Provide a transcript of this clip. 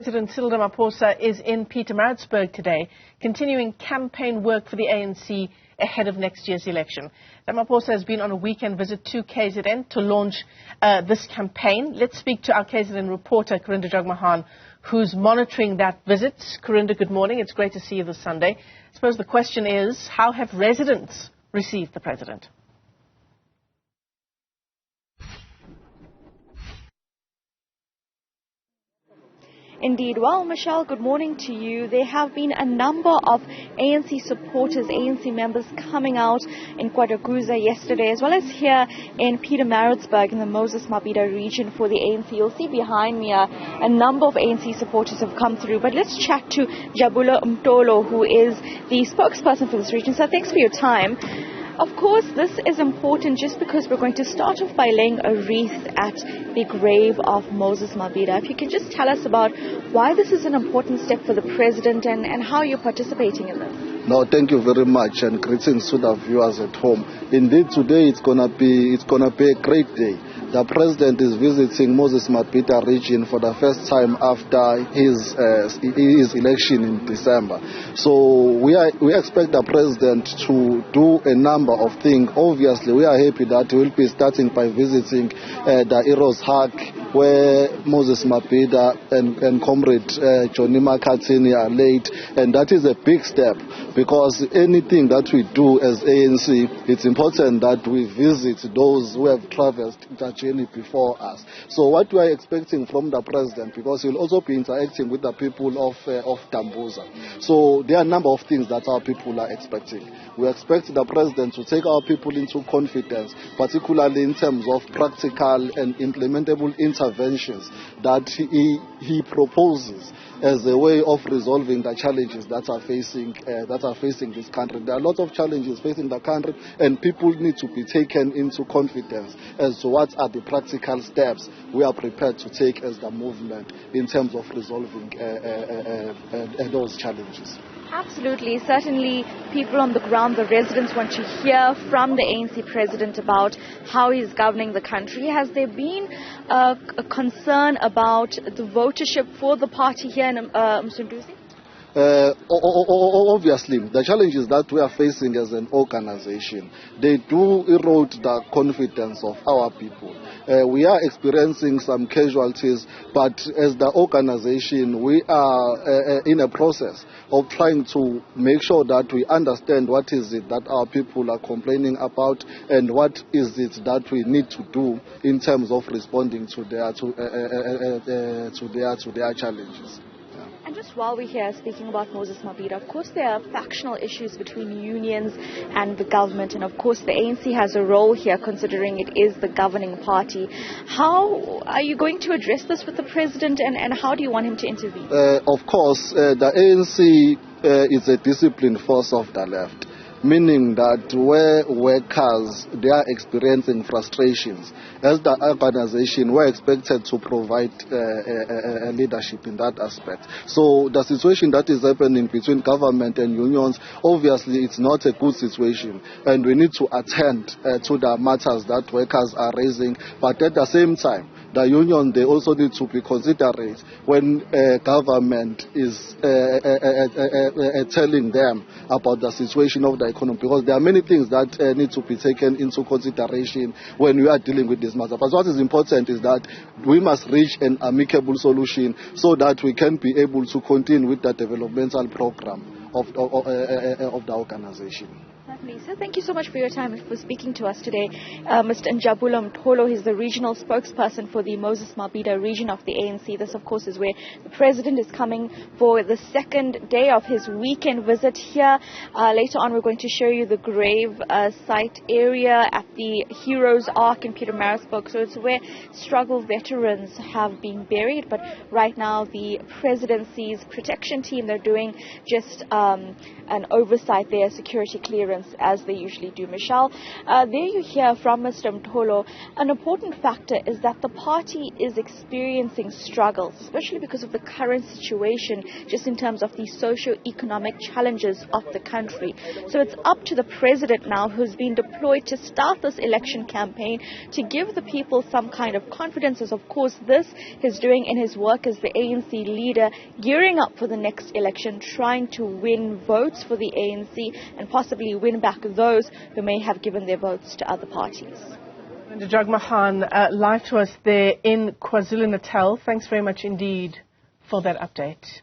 President Cyril Ramaphosa is in Pietermaritzburg today, continuing campaign work for the ANC ahead of next year's election. Ramaphosa has been on a weekend visit to KZN to launch this campaign. Let's speak to our KZN reporter, Karinda Jagmohan, who's monitoring that visit. Karinda, good morning. It's great to see you this Sunday. I suppose the question is, how have residents received the president? Indeed. Well, Michelle, good morning to you. There have been a number of ANC supporters, ANC members coming out in KwaDokuza yesterday, as well as here in Pietermaritzburg in the Moses Mabhida region for the ANC. You'll see behind me a number of ANC supporters have come through. But let's chat to Jagmohan, who is the spokesperson for this region. So thanks for your time. Of course, this is important just because we're going to start off by laying a wreath at the grave of Moses Mabhida. If you can just tell us about why this is an important step for the president and how you're participating in this. No, thank you very much, and greetings to the viewers at home. Indeed, today it's gonna be a great day. The president is visiting Moses Mabhida region for the first time after his election in December. So we expect the president to do a number of things. Obviously, we are happy that he will be starting by visiting the Heroes Hug, where Moses Mabhida and comrade Johnny McCartney are laid, and that is a big step, because anything that we do as ANC, it's important that we visit those who have traversed that journey before us. So what we are expecting from the president, because he'll also be interacting with the people of Dambuza. So there are a number of things that our people are expecting. We expect the president to take our people into confidence, particularly in terms of practical and implementable interventions that he proposes as a way of resolving the challenges that are facing this country. There are a lot of challenges facing the country, and people need to be taken into confidence as to what are the practical steps we are prepared to take as the movement in terms of resolving those challenges. Absolutely. Certainly, people on the ground, the residents, want to hear from the ANC president about how he's governing the country. Has there been a concern about the votership for the party here in Msunduzi? Obviously, the challenges that we are facing as an organization, they do erode the confidence of our people. We are experiencing some casualties, but as the organization, we are in a process of trying to make sure that we understand what is it that our people are complaining about and what is it that we need to do in terms of responding to their challenges. And just while we're here speaking about Moses Mabhida, of course there are factional issues between unions and the government, and of course the ANC has a role here considering it is the governing party. How are you going to address this with the president, and how do you want him to intervene? Of course, the ANC is a disciplined force of the left, meaning that where workers, they are experiencing frustrations, as the organization, we're expected to provide leadership in that aspect. So the situation that is happening between government and unions, obviously it's not a good situation, and we need to attend to the matters that workers are raising, but at the same time, the union, they also need to be considerate when government is telling them about the situation of the economy, because there are many things that need to be taken into consideration when we are dealing with this matter. But what is important is that we must reach an amicable solution so that we can be able to continue with the developmental program of the organization. So thank you so much for your time and for speaking to us today. Mr. Jagmohan, he's the regional spokesperson for the Moses Mabhida region of the ANC. This, of course, is where the president is coming for the second day of his weekend visit here. Later on, we're going to show you the grave site area at the Heroes Ark in Pietermaritzburg. So it's where struggle veterans have been buried. But right now, the presidency's protection team, they're doing just an oversight there, security clearance as they usually do. Michelle, there you hear from Mr. Mtholo, an important factor is that the party is experiencing struggles, especially because of the current situation, just in terms of the socio-economic challenges of the country. So it's up to the president now, who's been deployed to start this election campaign, to give the people some kind of confidence, as of course this he's doing in his work as the ANC leader, gearing up for the next election, trying to win votes for the ANC and possibly win back those who may have given their votes to other parties. Jagmohan, live to us there in KwaZulu-Natal. Thanks very much indeed for that update.